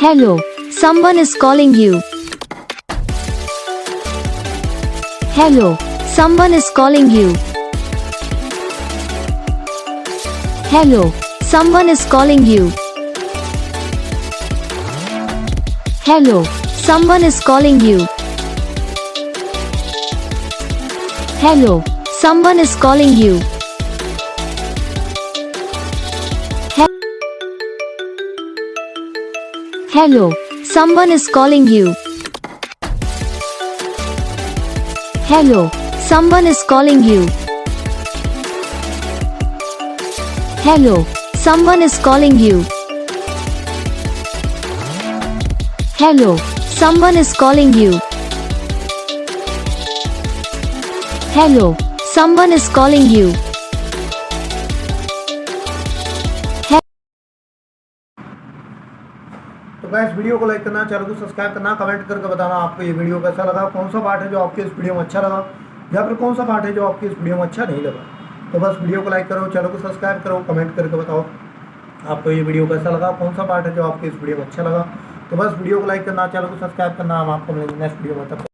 Hello, someone is calling you. Hello, someone is calling you. Hello, someone is calling you. Hello, someone is calling you. Hello, someone is calling you. Hello, someone is calling you. Hello, someone is calling you. Hello, someone is calling you. Hello, someone is calling you. Hello, someone is calling you. तो guys video को like करना, channel को subscribe करना, comment करके बताना आपको ये video कैसा लगा, कौन सा पार्ट है जो आपके इस वीडियो में अच्छा लगा या फिर कौन सा पार्ट है जो आपकी इस वीडियो में अच्छा नहीं लगा। तो बस वीडियो को लाइक करो, चैनल को सब्सक्राइब करो, कमेंट करके बताओ आपको ये वीडियो कैसा लगा, कौन सा पार्ट है जो आपके इस वीडियो में अच्छा लगा। तो बस वीडियो को लाइक करना, चैनल को सब्सक्राइब करना। हम आपको मिलेंगे नेक्स्ट वीडियो में, तब